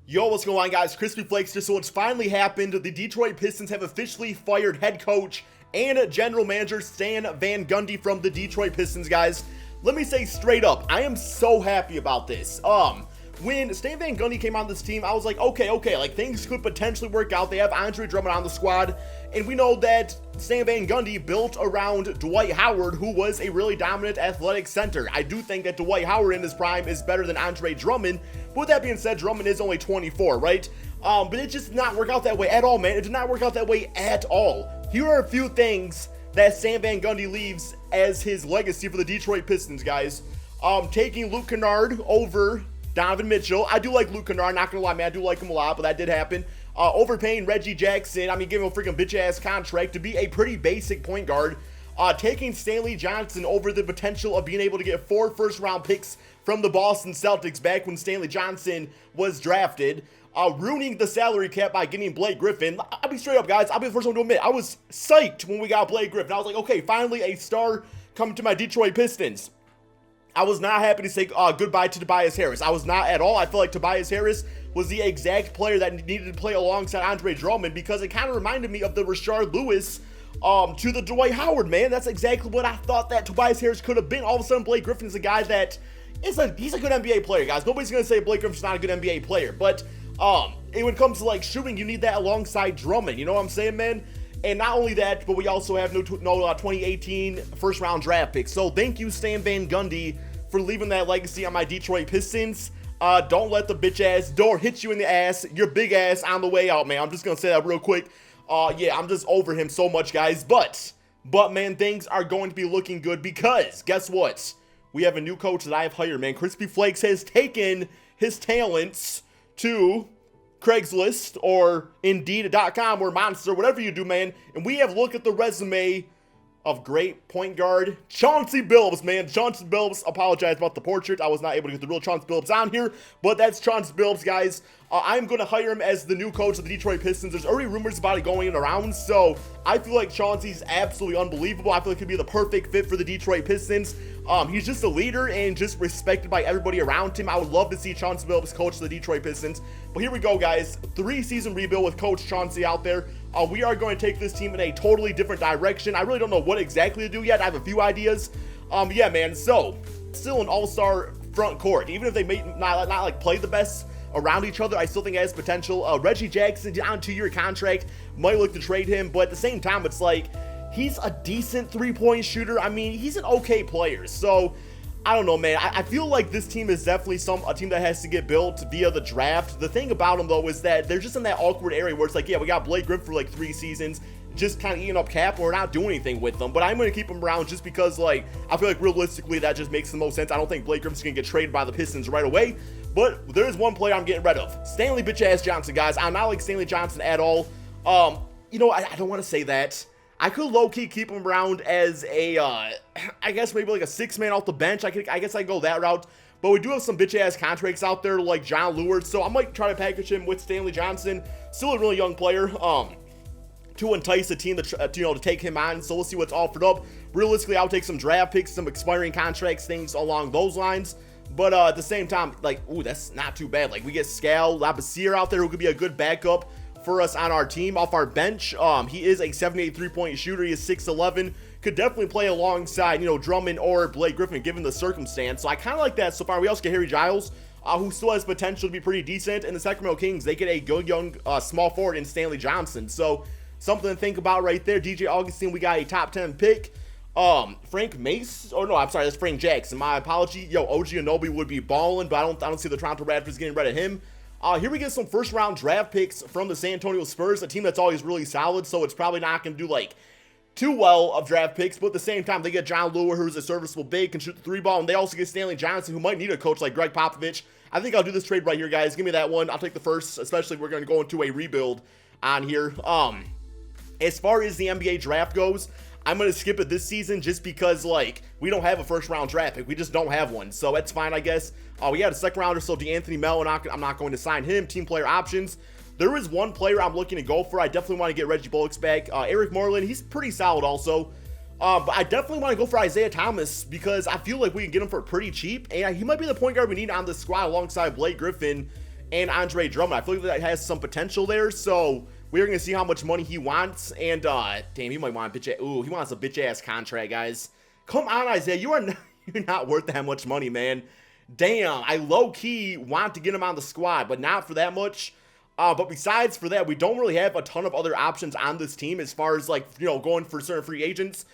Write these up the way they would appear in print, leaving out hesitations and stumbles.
Yo, what's going on, guys? Crispy Flakes here. So it's finally happened. The Detroit Pistons have officially fired head coach and general manager Stan Van Gundy from the Detroit Pistons, guys. Let me say straight up, I am so happy about this. When Stan Van Gundy came on this team, I was like, okay, like things could potentially work out. They have Andre Drummond on the squad, and we know that Stan Van Gundy built around Dwight Howard, who was a really dominant athletic center. I do think that Dwight Howard in his prime is better than Andre Drummond, but with that being said, Drummond is only 24, right? But it just did not work out that way at all, man. It did not work out that way at all. Here are a few things that Stan Van Gundy leaves as his legacy for the Detroit Pistons, guys. Taking Luke Kennard over Donovan Mitchell. I do like Luke Kennard, not gonna lie, man. I do like him a lot, but that did happen. Overpaying Reggie Jackson. I mean, giving him a freaking bitch-ass contract to be a pretty basic point guard. Taking Stanley Johnson over the potential of being able to get 4 first-round picks from the Boston Celtics back when Stanley Johnson was drafted. Ruining the salary cap by getting Blake Griffin. I'll be straight up, guys. I'll be the first one to admit, I was psyched when we got Blake Griffin. I was like, okay, finally a star coming to my Detroit Pistons. I was not happy to say goodbye to Tobias Harris. I was not at all. I feel like Tobias Harris was the exact player that needed to play alongside Andre Drummond because it kind of reminded me of the Rashard Lewis to the Dwight Howard, man. That's exactly what I thought that Tobias Harris could have been. All of a sudden, Blake Griffin is a guy that he's a good NBA player, guys. Nobody's going to say Blake Griffin's not a good NBA player, but when it comes to like shooting, you need that alongside Drummond. You know what I'm saying, man? And not only that, but we also have no 2018 first-round draft pick. So thank you, Stan Van Gundy, for leaving that legacy on my Detroit Pistons. Don't let the bitch-ass door hit you in the ass. Your big ass on the way out, man. I'm just going to say that real quick. Yeah, I'm just over him so much, guys. But, man, things are going to be looking good because, guess what? We have a new coach that I have hired, man. Crispy Flakes has taken his talents to Craigslist or Indeed.com or Monster, whatever you do, man. And we have looked at the resume of great point guard Chauncey Billups, man. Chauncey Billups, apologize about the portrait. I was not able to get the real Chauncey Billups on here, but that's Chauncey Billups, guys. I'm going to hire him as the new coach of the Detroit Pistons. There's already rumors about it going around, so I feel like Chauncey's absolutely unbelievable. I feel like he'd be the perfect fit for the Detroit Pistons. He's just a leader and just respected by everybody around him. I would love to see Chauncey Billups coach the Detroit Pistons. But here we go, guys. 3-season rebuild with Coach Chauncey out there. We are going to take this team in a totally different direction. I really don't know what exactly to do yet. I have a few ideas. Yeah, man. So, still an all-star front court. Even if they may not like play the best around each other, I still think it has potential. Reggie Jackson on a 2-year contract. Might look to trade him, but at the same time, it's like he's a decent three-point shooter. I mean, he's an okay player. So, I don't know, man. I feel like this team is definitely a team that has to get built via the draft. The thing about them, though, is that they're just in that awkward area where it's like, yeah, we got Blake Griffin for like 3 seasons, just kind of eating up cap, and we're not doing anything with them. But I'm going to keep him around just because, like, I feel like realistically that just makes the most sense. I don't think Blake Griffin's going to get traded by the Pistons right away. But there is one player I'm getting rid of. Stanley bitch-ass Johnson, guys. I'm not like Stanley Johnson at all. You know, I don't want to say that. I could low-key keep him around as a, I guess maybe like a 6-man off the bench. I guess I go that route. But we do have some bitch-ass contracts out there like John Lewis. So I might try to package him with Stanley Johnson. Still a really young player. To entice the team to take him on. So we'll see what's offered up. Realistically, I'll take some draft picks, some expiring contracts, things along those lines. But at the same time, like, ooh, that's not too bad. Like, we get Scal Labissiere out there who could be a good backup for us on our team off our bench. He is a 78 3-point shooter. He is 6'11". Could definitely play alongside, Drummond or Blake Griffin given the circumstance. So I kind of like that so far. We also get Harry Giles, who still has potential to be pretty decent. And the Sacramento Kings, they get a good young small forward in Stanley Johnson. So something to think about right there. DJ Augustine, we got a top 10 pick. Frank Mace, oh no, I'm sorry, that's Frank Jackson. My apology. Yo, OG Anunoby would be balling, but I don't see the Toronto Raptors getting rid of him. Here we get some first-round draft picks from the San Antonio Spurs, a team that's always really solid, so it's probably not going to do, like, too well of draft picks, but at the same time, they get John Lewis, who's a serviceable big, can shoot the 3-ball, and they also get Stanley Johnson, who might need a coach like Greg Popovich. I think I'll do this trade right here, guys. Give me that one. I'll take the first, especially if we're going to go into a rebuild on here. As far as the NBA draft goes, I'm going to skip it this season just because, like, we don't have a first-round draft pick. We just don't have one, so that's fine, I guess. We had a second-rounder, so DeAnthony Melton, I'm not going to sign him. Team player options. There is one player I'm looking to go for. I definitely want to get Reggie Bullock back. Eric Moreland, he's pretty solid also. But I definitely want to go for Isaiah Thomas because I feel like we can get him for pretty cheap. And he might be the point guard we need on the squad alongside Blake Griffin and Andre Drummond. I feel like that has some potential there, so we're going to see how much money he wants, and damn, he might want a bitch. Ooh, he wants a bitch-ass contract, guys. Come on, Isaiah, you're not worth that much money, man. Damn, I low-key want to get him on the squad, but not for that much. But besides for that, we don't really have a ton of other options on this team as far as, like, you know, going for certain free agents.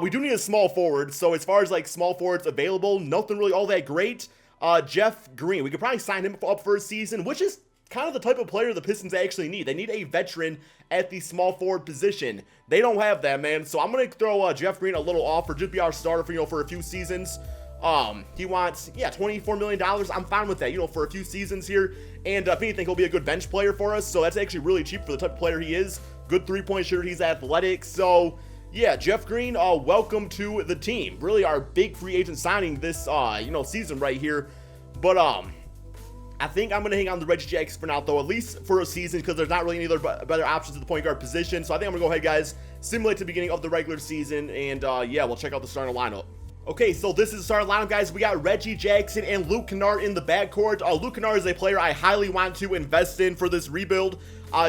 We do need a small forward, so as far as, like, small forwards available, nothing really all that great. Jeff Green, we could probably sign him up for a season, which is kind of the type of player the Pistons actually need. They need a veteran at the small forward position. They don't have that, man, so I'm going to throw Jeff Green a little off for just be our starter for, you know, for a few seasons. He wants, yeah, $24 million. I'm fine with that, you know, for a few seasons here. And if anything, he'll be a good bench player for us. So that's actually really cheap for the type of player he is. Good three-point shooter. He's athletic. So, yeah, Jeff Green, welcome to the team. Really our big free agent signing this, you know, season right here. But, I think I'm going to hang on the Reggie Jackson for now, though, at least for a season, because there's not really any other better options at the point guard position. So I think I'm going to go ahead, guys, simulate the beginning of the regular season. And, yeah, we'll check out the starting lineup. Okay, so this is the starting lineup, guys. We got Reggie Jackson and Luke Kennard in the backcourt. Luke Kennard is a player I highly want to invest in for this rebuild.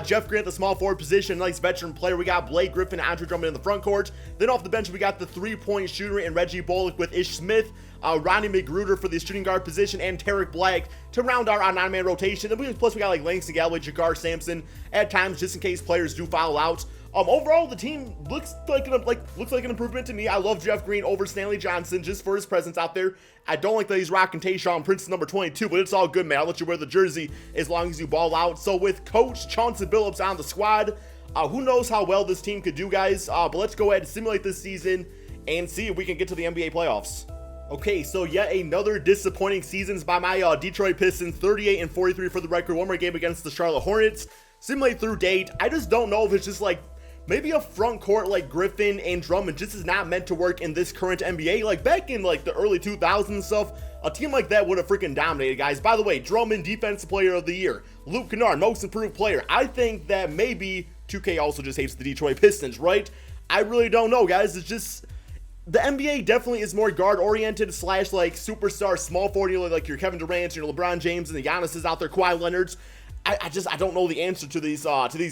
Jeff Green at the small forward position, nice veteran player. We got Blake Griffin and Andre Drummond in the front court. Then off the bench, we got the three-point shooter and Reggie Bullock with Ish Smith, Ronnie McGruder for the shooting guard position, and Tarek Black to round our nine-man rotation. And plus, we got like Langston Galloway, Jakar Sampson at times, just in case players do foul out. Overall, the team looks like an improvement to me. I love Jeff Green over Stanley Johnson just for his presence out there. I don't like that he's rocking Tayshaun Princeton number 22, but it's all good, man. I'll let you wear the jersey as long as you ball out. So with Coach Chauncey Billups on the squad, who knows how well this team could do, guys. But let's go ahead and simulate this season and see if we can get to the NBA playoffs. Okay, so yet another disappointing seasons by my Detroit Pistons, 38-43 for the record. One more game against the Charlotte Hornets. Simulate through date. I just don't know if it's just like maybe a front court like Griffin and Drummond just is not meant to work in this current NBA. Like back in like the early 2000s and stuff, a team like that would have freaking dominated, guys. By the way, Drummond, Defensive Player of the Year. Luke Kennard, Most Improved Player. I think that maybe 2K also just hates the Detroit Pistons, right? I really don't know, guys. It's just the NBA definitely is more guard-oriented / like superstar small forward, you know, like your Kevin Durant, your LeBron James, and the Giannis is out there, Kawhi Leonard's. I don't know the answer to these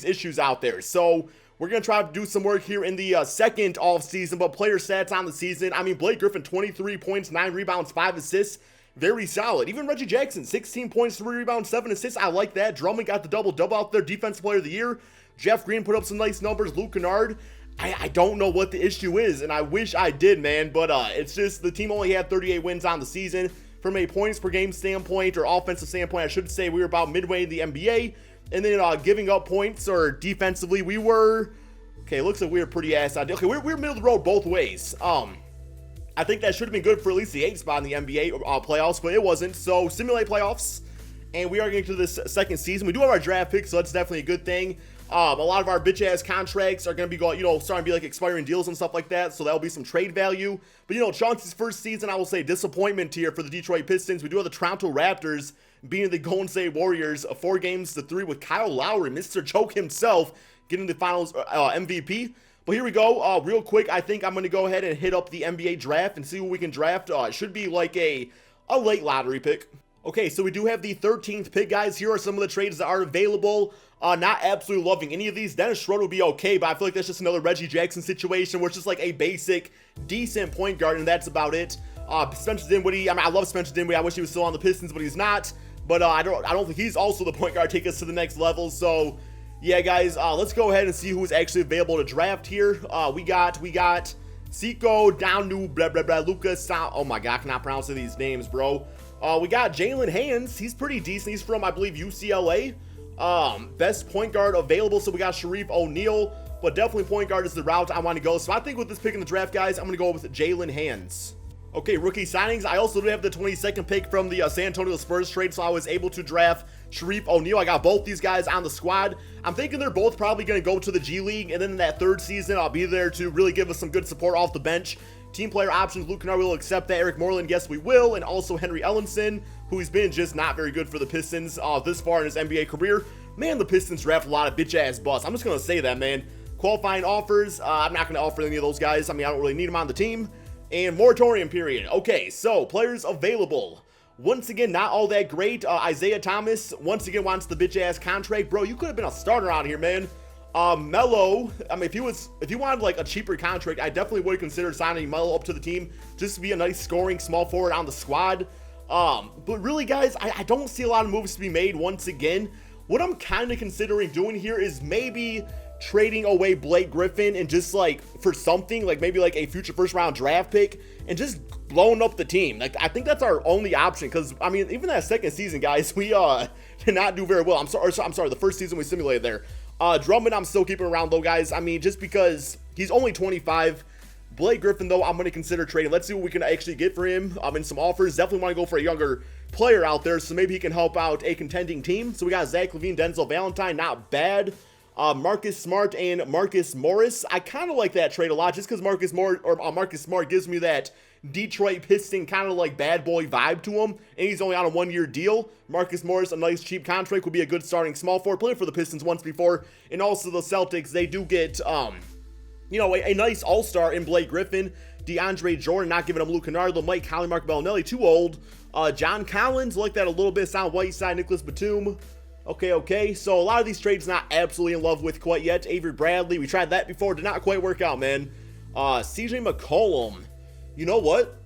issues out there. So we're going to try to do some work here in the second off-season, but player stats on the season. I mean, Blake Griffin, 23 points, 9 rebounds, 5 assists. Very solid. Even Reggie Jackson, 16 points, 3 rebounds, 7 assists. I like that. Drummond got the double-double out there, Defensive Player of the Year. Jeff Green put up some nice numbers. Luke Kennard, I don't know what the issue is, and I wish I did, man, but it's just the team only had 38 wins on the season. From a points per game standpoint, or offensive standpoint, I should say, we were about midway in the NBA, and then giving up points, or defensively, we were, okay, looks like we were pretty ass ideal. Okay, we're middle of the road both ways. I think that should have been good for at least the 8th spot in the NBA playoffs, but it wasn't. So simulate playoffs, and we are getting to this second season. We do have our draft pick, so that's definitely a good thing. A lot of our bitch-ass contracts are going to be going, starting to be like expiring deals and stuff like that, so that'll be some trade value. But, Chauncey's first season, I will say, disappointment here for the Detroit Pistons. We do have the Toronto Raptors beating the Golden State Warriors 4-3 with Kyle Lowry, Mr. Choke himself, getting the finals MVP. But here we go. Real quick, I think I'm going to go ahead and hit up the NBA draft and see what we can draft. It should be like a late lottery pick. Okay, so we do have the 13th pick, guys. Here are some of the trades that are available. Not absolutely loving any of these. Dennis Schroeder will be okay, but I feel like that's just another Reggie Jackson situation where it's just like a basic, decent point guard, and that's about it. Spencer Dinwiddie, I love Spencer Dinwiddie. I wish he was still on the Pistons, but he's not. But I don't think he's also the point guard to take us to the next level. So, yeah, guys, let's go ahead and see who's actually available to draft here. We got Siko, Downu, Lucas. Oh my God, I cannot pronounce these names, bro. We got Jalen Hands. He's pretty decent. He's from, I believe, UCLA. Best point guard available. So we got Sharif O'Neal, but definitely point guard is the route I want to go. So I think with this pick in the draft, guys, I'm going to go with Jalen Hands. Okay, rookie signings. I also do have the 22nd pick from the San Antonio Spurs trade, so I was able to draft Sharif O'Neal. I got both these guys on the squad. I'm thinking they're both probably going to go to the G League, and then in that third season, I'll be there to really give us some good support off the bench. Team player options, Luke Kennard will accept that. Eric Moreland, yes, we will. And also Henry Ellenson, who's been just not very good for the Pistons this far in his NBA career. Man, the Pistons draft a lot of bitch-ass busts. I'm just going to say that, man. Qualifying offers, I'm not going to offer any of those guys. I don't really need them on the team. And moratorium period. Okay, so players available. Once again, not all that great. Isaiah Thomas, once again, wants the bitch-ass contract. Bro, you could have been a starter out here, man. Melo, I mean, if you wanted like a cheaper contract, I definitely would consider signing Melo up to the team just to be a nice scoring small forward on the squad. But really, guys, I don't see a lot of moves to be made once again. What I'm kind of considering doing here is maybe trading away Blake Griffin and just like for something like maybe like a future first round draft pick and just blowing up the team. Like, I think that's our only option, because I mean, even that second season, guys, we did not do very well. I'm sorry, the first season we simulated there. Drummond, I'm still keeping around though, guys. I mean, just because he's only 25. Blake Griffin, though, I'm going to consider trading. Let's see what we can actually get for him in some offers. Definitely want to go for a younger player out there, so maybe he can help out a contending team. So we got Zach LaVine, Denzel Valentine, not bad. Marcus Smart and Marcus Morris. I kind of like that trade a lot, just because Marcus Smart gives me that Detroit Piston kind of like bad boy vibe to him, and he's only on a 1-year deal. Marcus Morris, a nice cheap contract, would be a good starting small forward. Played for the Pistons once before, and also the Celtics. They do get you know, a nice all-star in Blake Griffin. DeAndre Jordan, not giving him Luke Kennard. Mike Conley, Mark Bellinelli, too old. John Collins, like that a little bit. Sound Whiteside, Nicholas Batum. Okay. So a lot of these trades not absolutely in love with quite yet. Avery Bradley, we tried that before. Did not quite work out, man. CJ McCollum. You know what?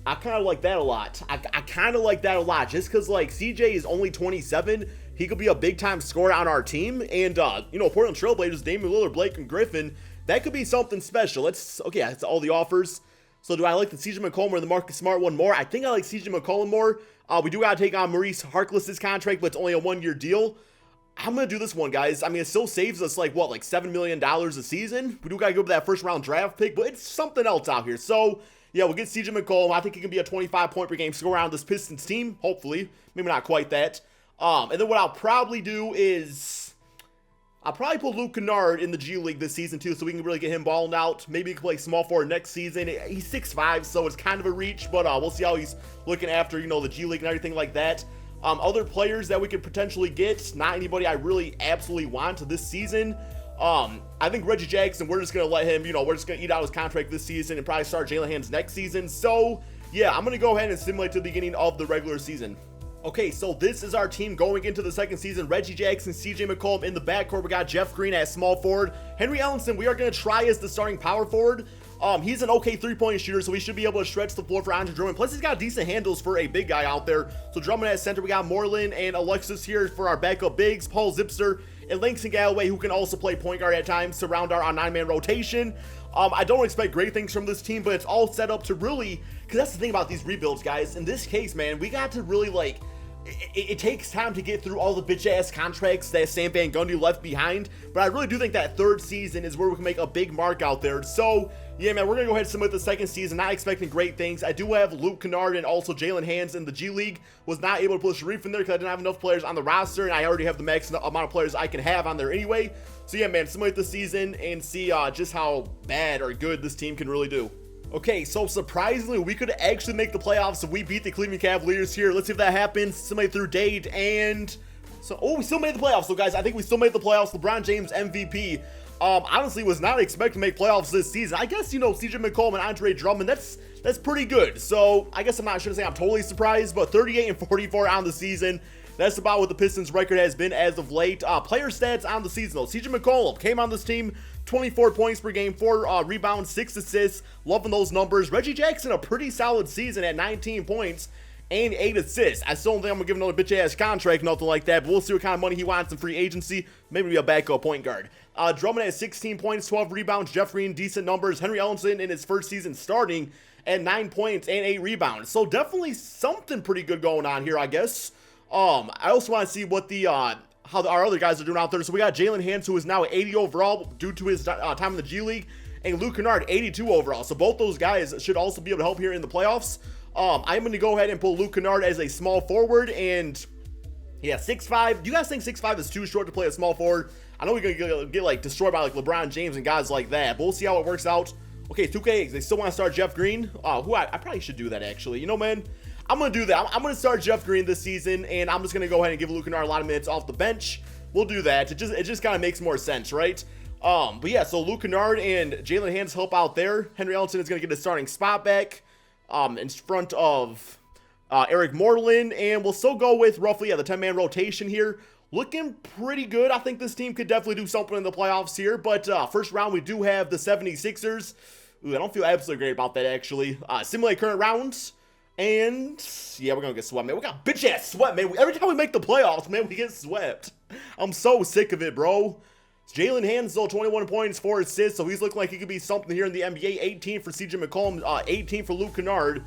I kind of like that a lot. I kind of like that a lot. Just because, like, CJ is only 27. He could be a big-time scorer on our team. And, you know, Portland Trailblazers, Damian Lillard, Blake, and Griffin, that could be something special. Okay, that's all the offers. So do I like the CJ McCollum or the Marcus Smart one more? I think I like CJ McCollum more. We do got to take on Maurice Harkless's contract, but it's only a 1-year deal. I'm going to do this one, guys. I mean, it still saves us, like, what, like $7 million a season? We do got to go for that first-round draft pick, but it's something else out here. So, yeah, we'll get CJ McCollum. I think he can be a 25-point-per-game scorer on this Pistons team, hopefully. Maybe not quite that. And then what I'll probably do is I'll probably put Luke Kennard in the G League this season, too, so we can really get him balling out. Maybe he can play small forward next season. He's 6'5", so it's kind of a reach, but we'll see how he's looking after, you know, the G League and everything like that. Other players that we could potentially get, not anybody I really absolutely want this season. I think Reggie Jackson, we're just going to let him, you know, we're just going to eat out his contract this season and probably start Jalen Hands next season. So, yeah, I'm going to go ahead and simulate to the beginning of the regular season. Okay, so this is our team going into the second season. Reggie Jackson, CJ McCollum in the backcourt. We got Jeff Green at small forward. Henry Ellenson, we are going to try as the starting power forward. He's an okay three-point shooter, so we should be able to stretch the floor for Andre Drummond. Plus, he's got decent handles for a big guy out there. So Drummond at center. We got Moreland and Alexis here for our backup bigs. Paul Zipser and Langston Galloway, who can also play point guard at times, surround our 9-man rotation. I don't expect great things from this team, but it's all set up to really, because that's the thing about these rebuilds, guys. In this case, man, we got to really, like, it takes time to get through all the bitch-ass contracts that Stan Van Gundy left behind, but I really do think that third season is where we can make a big mark out there. So, yeah, man, we're going to go ahead and submit the second season. Not expecting great things. I do have Luke Kennard and also Jalen Hands in the G League. Was not able to put Sharif in there because I didn't have enough players on the roster, and I already have the max amount of players I can have on there anyway. So, yeah, man, simulate the season and see just how bad or good this team can really do. Okay, so surprisingly, we could actually make the playoffs if we beat the Cleveland Cavaliers here. Let's see if that happens. Somebody through date, and so, we still made the playoffs. So, guys, I think we still made the playoffs. LeBron James MVP. Honestly, was not expecting to make playoffs this season. I guess, you know, CJ McCollum and Andre Drummond, that's pretty good. So, I guess I'm not sure to say I'm totally surprised, but 38 and 44 on the season. That's about what the Pistons record has been as of late. Player stats on the season, though. CJ McCollum came on this team, 24 points per game, 4 rebounds, 6 assists. Loving those numbers. Reggie Jackson, a pretty solid season at 19 points and 8 assists. I still don't think I'm going to give another bitch-ass contract, nothing like that, but we'll see what kind of money he wants in free agency. Maybe be a backup point guard. Drummond has 16 points, 12 rebounds. Jeff Green, decent numbers. Henry Ellenson in his first season starting at 9 points and 8 rebounds. So definitely something pretty good going on here, I guess. I also want to see what the how our other guys are doing out there. So we got Jalen Hands, who is now 80 overall due to his time in the G League, and Luke Kennard, 82 overall. So both those guys should also be able to help here in the playoffs. I'm going to go ahead and pull Luke Kennard as a small forward, and yeah, 6'5". Do you guys think 6'5" is too short to play a small forward? I know we're going to get like destroyed by like LeBron James and guys like that, but we'll see how it works out. Okay, 2K, they still want to start Jeff Green. Who I probably should do that, actually. You know, man, I'm going to do that. I'm going to start Jeff Green this season, and I'm just going to go ahead and give Luke Kennard a lot of minutes off the bench. We'll do that. It just kind of makes more sense, right? But yeah, so Luke Kennard and Jalen Hands help out there. Henry Ellenson is going to get his starting spot back in front of Eric Moreland, and we'll still go with roughly the 10-man rotation here. Looking pretty good. I think this team could definitely do something in the playoffs here, but first round we do have the 76ers. Ooh, I don't feel absolutely great about that, actually. Simulate current rounds, and yeah, we're gonna get swept, man. We got bitch-ass swept, man. Every time we make the playoffs, man, we get swept. I'm so sick of it, bro. Jalen Hansel, 21 points, 4 assists, so he's looking like he could be something here in the NBA. 18 for CJ McCollum, 18 for Luke Kennard.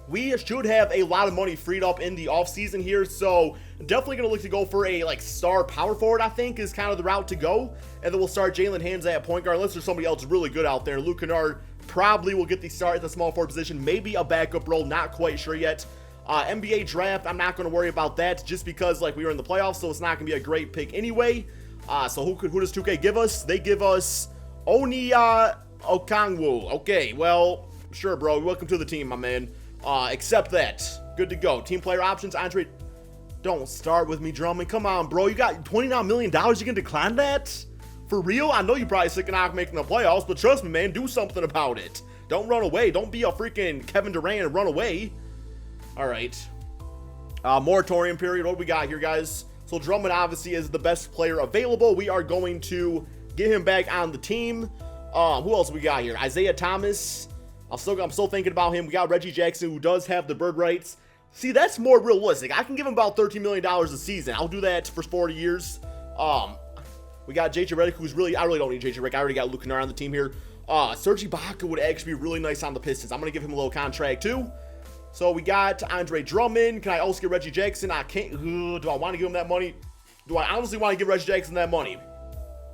We should have a lot of money freed up in the offseason here, so definitely going to look to go for a, star power forward, I think, is kind of the route to go. And then we'll start Jalen Hands at point guard, unless there's somebody else really good out there. Luke Kennard probably will get the start at the small forward position, maybe a backup role, not quite sure yet. NBA draft, I'm not going to worry about that, just because, we were in the playoffs, so it's not going to be a great pick anyway. So who does 2K give us? They give us Onia Okongwu. Okay, well, sure, bro. Welcome to the team, my man. Accept that. Good to go. Team player options, Andre. Don't start with me, Drummond. Come on, bro. You got $29 million. You can decline that? For real? I know you're probably sick of not making the playoffs, but trust me, man, do something about it. Don't run away. Don't be a freaking Kevin Durant and run away. All right. Moratorium period. What do we got here, guys? So Drummond obviously is the best player available. We are going to get him back on the team. Who else we got here? Isaiah Thomas. I'm still thinking about him. We got Reggie Jackson, who does have the bird rights. See, that's more realistic. I can give him about $13 million a season. I'll do that for 40 years. We got JJ Redick, who's really, I really don't need JJ Redick. I already got Luke Kennard on the team here. Serge Ibaka would actually be really nice on the Pistons. I'm going to give him a little contract too. So we got Andre Drummond. Can I also get Reggie Jackson? I can't. Do I want to give him that money? Do I honestly want to give Reggie Jackson that money?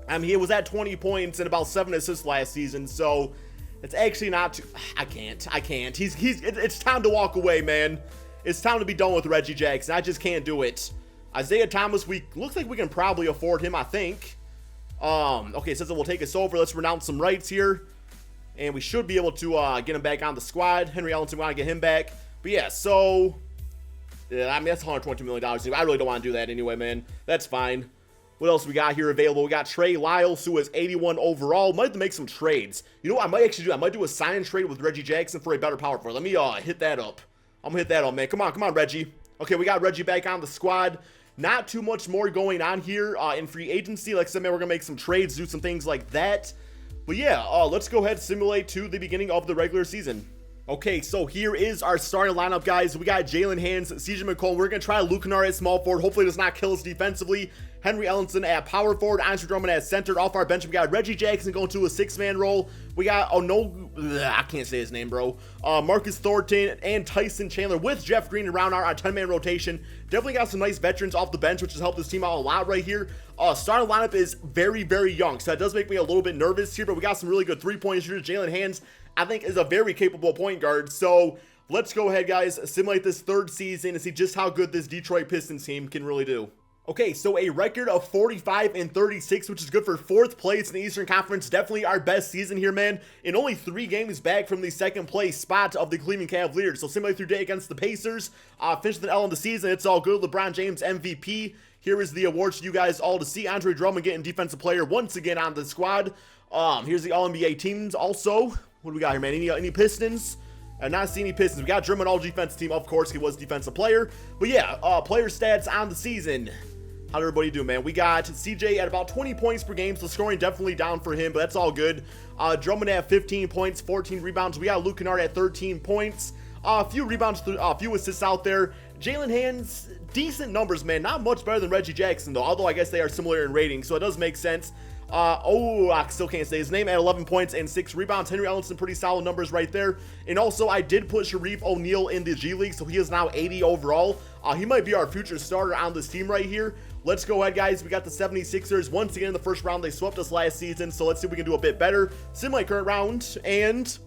I mean, he was at 20 points and about 7 assists last season, so it's actually not too, I can't. It's time to walk away, man. It's time to be done with Reggie Jackson. I just can't do it. Isaiah Thomas, looks like we can probably afford him, I think. Okay, it says it will take us over. Let's renounce some rights here. And we should be able to get him back on the squad. Henry Ellenson, we want to get him back. But yeah, so, yeah, I mean, that's $122 million. I really don't want to do that anyway, man. That's fine. What else we got here available? We got Trey Lyles, who is 81 overall. Might have to make some trades. You know what I might actually do? I might do a sign trade with Reggie Jackson for a better power forward. Let me hit that up. I'm going to hit that up, man. Come on, Reggie. Okay, we got Reggie back on the squad. Not too much more going on here in free agency. Like I said, man, we're going to make some trades, do some things like that. But yeah, let's go ahead and simulate to the beginning of the regular season. Okay, so here is our starting lineup, guys. We got Jalen Hands, CJ McCollum. We're going to try Luke Kennard at small forward. Hopefully it does not kill us defensively. Henry Ellenson at power forward. Andre Drummond at center. Off our bench, we got Reggie Jackson going to a 6-man role. We got, I can't say his name, bro. Marcus Thornton and Tyson Chandler with Jeff Green around our 10-man rotation. Definitely got some nice veterans off the bench, which has helped this team out a lot right here. Starting lineup is very, very young, so that does make me a little bit nervous here, but we got some really good three-point shooters. Jalen Hands, I think, is a very capable point guard. So let's go ahead, guys, simulate this third season and see just how good this Detroit Pistons team can really do. Okay, so a record of 45-36, which is good for 4th place in the Eastern Conference. Definitely our best season here, man. And only 3 games back from the 2nd place spot of the Cleveland Cavaliers. So simulate through day against the Pacers. Finished the L in the season. It's all good. LeBron James MVP. Here is the awards for you guys all to see. Andre Drummond getting defensive player once again on the squad. Here's the All-NBA teams also. What do we got here, man? Any Pistons? Not see any Pistons. We got Drummond all defense team. Of course, he was defensive player. But yeah, player stats on the season. How did everybody do, man? We got CJ at about 20 points per game, so scoring definitely down for him, but that's all good. Drummond at 15 points, 14 rebounds. We got Luke Kennard at 13 points. A few rebounds, a few assists out there. Jalen Hands, decent numbers, man. Not much better than Reggie Jackson, though, although I guess they are similar in rating, so it does make sense. I still can't say his name, at 11 points and 6 rebounds. Henry Ellenson, pretty solid numbers right there. And also, I did put Sharif O'Neal in the G League, so he is now 80 overall. He might be our future starter on this team right here. Let's go ahead, guys. We got the 76ers. Once again, in the first round, they swept us last season, so let's see if we can do a bit better. Simulate current round, and...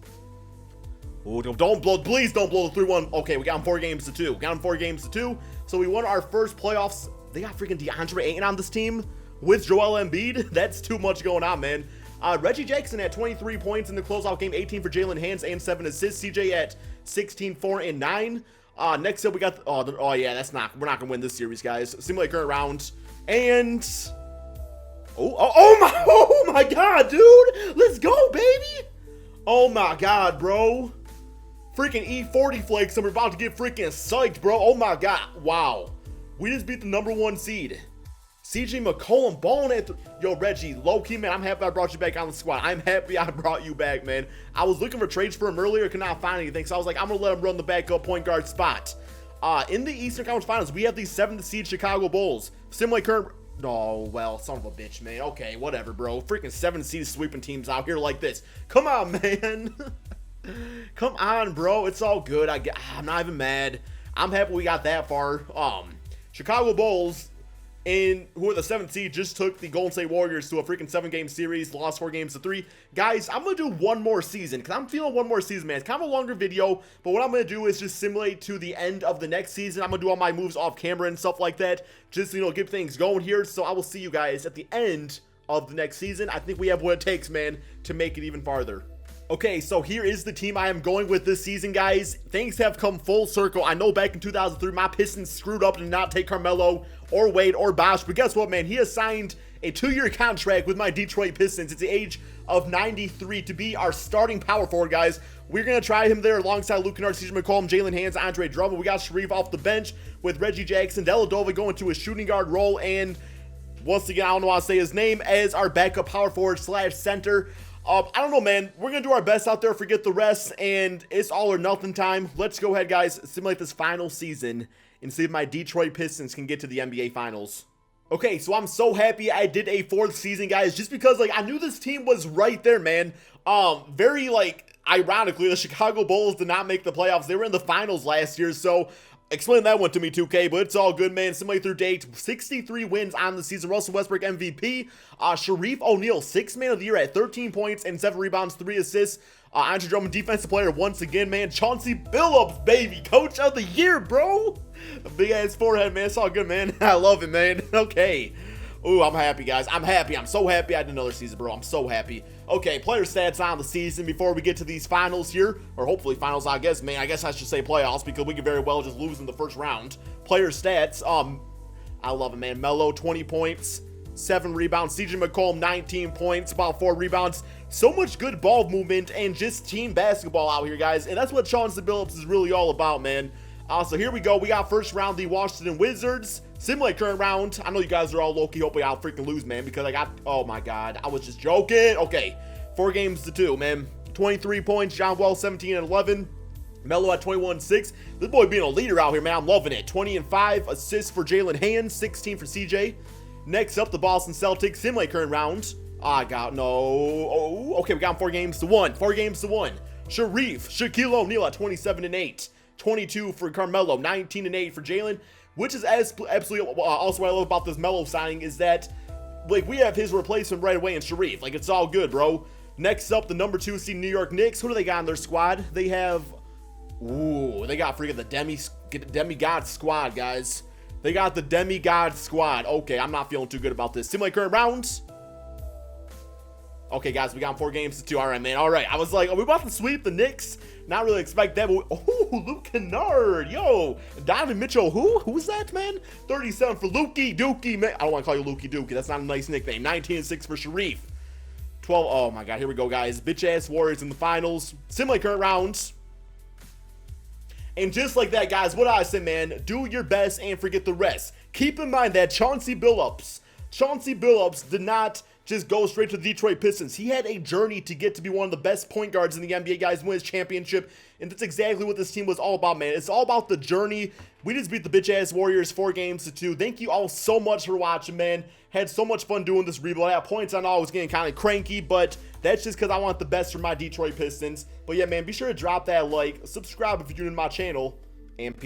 oh, please don't blow the 3-1. Okay, we got him 4 games to 2. Got him 4 games to 2. So we won our first playoffs. They got freaking DeAndre Ayton on this team with Joel Embiid. That's too much going on, man. Reggie Jackson at 23 points in the closeout game, 18 for Jalen Hands and 7 assists. CJ at 16, 4, and 9. Next up, we got, oh yeah, we're not gonna win this series, guys. Simulate current round, and, oh my god, dude, let's go, baby. Oh my god, bro. freaking E40 flakes, and we're about to get freaking psyched, bro. Oh my god. Wow. We just beat the #1 seed. CJ McCollum balling at yo, Reggie, low-key, man, I'm happy I brought you back on the squad. I'm happy I brought you back, man. I was looking for trades for him earlier, could not find anything, so I was like, I'm gonna let him run the backup point guard spot. In the Eastern Conference Finals, we have the 7th seed Chicago Bulls. Similar current. Oh, well, son of a bitch, man. Okay, whatever, bro. Freaking 7 seed sweeping teams out here like this. Come on, man. Come on, bro. It's all good. I'm not even mad. I'm happy we got that far. Chicago Bulls, who are the 7th seed, just took the Golden State Warriors to a freaking 7-game series, lost 4 games to 3. Guys, I'm going to do one more season, because I'm feeling one more season, man. It's kind of a longer video, but what I'm going to do is just simulate to the end of the next season. I'm going to do all my moves off camera and stuff like that, just, you know, get things going here. So I will see you guys at the end of the next season. I think we have what it takes, man, to make it even farther. Okay, so here is the team I am going with this season, guys. Things have come full circle. I know back in 2003, my Pistons screwed up and did not take Carmelo or Wade or Bosh, but guess what, man? He has signed a 2-year contract with my Detroit Pistons. It's the age of 93 to be our starting power forward, guys. We're going to try him there alongside Luke Kennard, CJ McCollum, Jalen Hands, Andre Drummond. We got Sharif off the bench with Reggie Jackson, Dellavedova going to a shooting guard role, and once again, I don't know how to say his name, as our backup power forward / center. I don't know, man. We're going to do our best out there, forget the rest, and it's all or nothing time. Let's go ahead, guys, simulate this final season and see if my Detroit Pistons can get to the NBA Finals. Okay, so I'm so happy I did a 4th season, guys, just because, like, I knew this team was right there, man. Very, like, ironically, the Chicago Bulls did not make the playoffs. They were in the finals last year, so explain that one to me, 2K, but it's all good, man. Simulate through date, 63 wins on the season. Russell Westbrook MVP. Sharif O'Neal, 6th man of the year at 13 points and 7 rebounds, 3 assists. Andre Drummond, defensive player once again, man. Chauncey Billups, baby, coach of the year, bro. A big-ass forehead, man. It's all good, man. I love it, man. Okay. Ooh, I'm happy, guys. I'm happy. I'm so happy I did another season, bro. I'm so happy. Okay, player stats on the season before we get to these finals here. Or hopefully finals, I guess, man. I guess I should say playoffs because we could very well just lose in the first round. Player stats. I love it, man. Melo, 20 points, 7 rebounds. CJ McCollum, 19 points, about 4 rebounds. So much good ball movement and just team basketball out here, guys. And that's what Chauncey Billups is really all about, man. So here we go. We got first round, the Washington Wizards. Simulate current round. I know you guys are all low-key hoping I'll freaking lose, man, because I got, oh my god, I was just joking. Okay, 4 games to 2, man. 23 points, John Wall 17 and 11. Melo at 21-6. This boy being a leader out here, man. I'm loving it. 20 and 5 assists for Jalen Hands, 16 for CJ. Next up, the Boston Celtics. Simulate current round. I got no. Oh, okay, we got 4 games to 1. 4 games to 1. Sharif, Shaquille O'Neal at 27 and 8. 22 for Carmelo, 19 and 8 for Jalen, which is absolutely also what I love about this Melo signing is that, like, we have his replacement right away in Sharif. Like, it's all good, bro. Next up, the #2 seed New York Knicks. Who do they got in their squad? They have, ooh, they got freaking the demigod squad, guys. They got the demigod squad. Okay, I'm not feeling too good about this. Simulate current rounds. Okay, guys, we got 4 games to 2. All right, man. All right. I was like, are we about to sweep the Knicks? Not really expect that, but oh, Luke Kennard. Yo, Donovan Mitchell. Who's that, man? 37 for Lukey Dookie, man. I don't want to call you Lukey Dookie. That's not a nice nickname. 19 and 6 for Sharif. 12. Oh, my God. Here we go, guys. Bitch-ass Warriors in the finals. Simulate current rounds. And just like that, guys, what I say, man, do your best and forget the rest. Keep in mind that Chauncey Billups did not just go straight to the Detroit Pistons. He had a journey to get to be one of the best point guards in the NBA, guys, win his championship, and that's exactly what this team was all about, man. It's all about the journey. We just beat the bitch-ass Warriors 4 games to 2. Thank you all so much for watching, man. Had so much fun doing this rebuild. At points, I know I was getting kind of cranky, but that's just because I want the best for my Detroit Pistons. But yeah, man, be sure to drop that like, subscribe if you're new to my channel, and peace.